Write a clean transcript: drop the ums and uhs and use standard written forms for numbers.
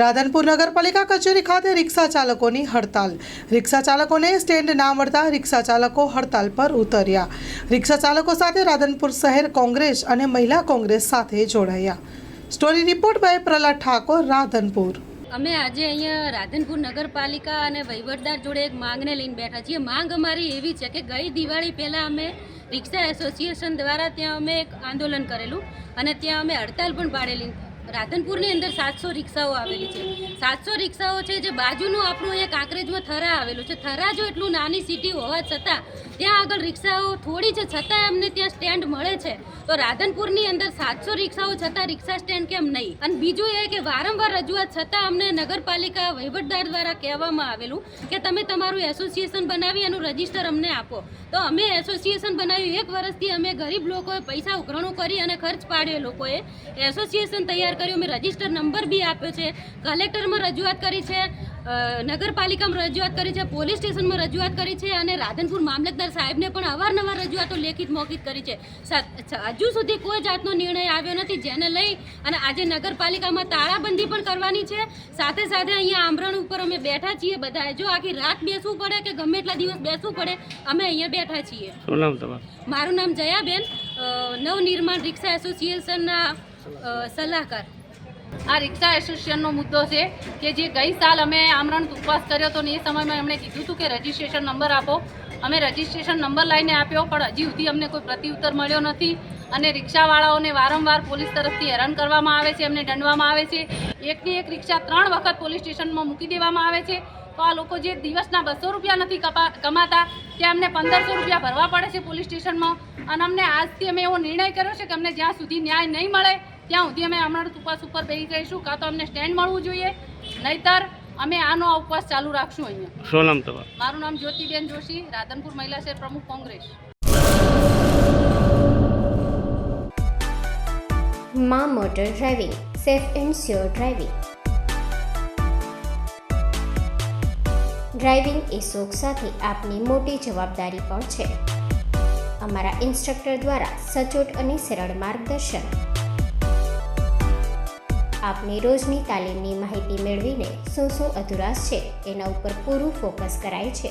રાધનપુર નગરપાલિકા કચેરી ખાતે રિક્ષા ચાલકોની હડતાલ. રિક્ષા ચાલકોને સ્ટેન્ડ ના મળતા રિક્ષા ચાલકો હડતાલ પર ઉતર્યા. રિક્ષા ચાલકો સાથે રાધનપુર શહેર કોંગ્રેસ અને મહિલા કોંગ્રેસ સાથે જોડાયા. Story report by Prahlad Thakor, Radhanpur. અમે આજે અહીંયા રાધનપુર નગરપાલિકા અને વહીવટદાર જોડે એક માંગને લઈને બેઠા છીએ. માંગ અમારી એવી છે કે ગઈ દિવાળી પહેલાં અમે રિક્ષા એસોસિએશન દ્વારા ત્યાં અમે એક આંદોલન કરેલું અને ત્યાં અમે હડતાલ પણ પાડેલી. રાધનપુરની અંદર 700 રિક્ષાઓ આવેલી છે. 700 રિક્ષાઓ છે જે બાજુનું આપણું અહીંયા કાંકરેજમાં થરા આવેલું છે. થરા જો એટલું નાની સિટી હોવા છતાં ત્યાં આગળ રિક્ષાઓ થોડી છે, છતાં અમને ત્યાં સ્ટેન્ડ મળે છે. તો રાધનપુરની અંદર 700 રિક્ષાઓ છતાં રિક્ષા સ્ટેન્ડ કેમ નહીં? અને બીજું એ કે વારંવાર રજૂઆત છતાં અમને નગરપાલિકા વહીવટદાર દ્વારા કહેવામાં આવેલું કે તમે તમારું એસોસિએશન બનાવી એનું રજિસ્ટર અમને આપો. તો અમે એસોસિએશન બનાવ્યું. 1 વર્ષથી અમે ગરીબ લોકોએ પૈસા ઉઘરાણું કરી અને ખર્ચ પાડ્યો. લોકોએ એસોસિએશન તૈયાર કર્યું. અમે રજિસ્ટર નંબર બી આપ્યો છે. કલેક્ટરમાં રજૂઆત કરી છે, નગરપાલિકામાં રજૂઆત કરી છે, પોલીસ સ્ટેશનમાં રજૂઆત કરી છે અને રાધનપુર મામલતદાર સાહેબને પણ અવારનવાર રજૂઆતો લેખિત મૌખિત કરી છે. હજુ સુધી કોઈ જાતનો નિર્ણય આવ્યો નથી, જેને લઈ અને આજે નગરપાલિકામાં તાળાબંધી પણ કરવાની છે. સાથે સાથે અહીંયા આમરણ ઉપર અમે બેઠા છીએ. બધા જો આખી રાત બેસવું પડે કે ગમે એટલા દિવસ બેસવું પડે, અમે અહીંયા બેઠા છીએ. શું નામ તમારું? મારું નામ જયાબેન, નવનિર્માણ રિક્ષા એસોસિએશનના સલાહકાર. આ રિક્ષા એસોસિએશનનો મુદ્દો છે કે જે ગઈ સાલ અમે આમરણ ઉપવાસ કર્યો હતો ને એ સમયમાં એમણે કીધું હતું કે રજિસ્ટ્રેશન નંબર આપો. અમે રજિસ્ટ્રેશન નંબર લઈને આપ્યો, પણ હજી સુધી અમને કોઈ પ્રત્યુત્તર મળ્યો નથી. અને રિક્ષાવાળાઓને વારંવાર પોલીસ તરફથી હેરાન કરવામાં આવે છે, એમને દંડવામાં આવે છે. એકની એક રિક્ષા 3 વખત પોલીસ સ્ટેશનમાં મૂકી દેવામાં આવે છે. તો આ લોકો જે દિવસના 200 રૂપિયા નથી કમાતા, ત્યાં અમને 1500 રૂપિયા ભરવા પડે છે પોલીસ સ્ટેશનમાં. અને અમને આજથી અમે એવો નિર્ણય કર્યો છે કે અમને જ્યાં સુધી ન્યાય નહીં મળે ત્યાં સુધી અમે આમરણ ઉપવાસ ઉપર બેસી જઈશું. કાં તો અમને સ્ટેન્ડ મળવું જોઈએ, નહીતર અમે આનો ઉપવાસ ચાલુ રાખશું. અહીંયા શું નામ તમારું? મારું નામ જ્યોતિબેન જોશી, રાધનપુર મહિલા શહેર પ્રમુખ, કોંગ્રેસ. માં motor driving, safe and sure driving. Driving એ શોખ સાથે આપની મોટી જવાબદારી પણ છે. અમારા ઇન્સ્ટ્રક્ટર દ્વારા સચોટ અને સરળ માર્ગદર્શન. આપની રોજની તાલીમની માહિતી મેળવીને શું અધુરાશ છે એના ઉપર પૂરું ફોકસ કરાય છે.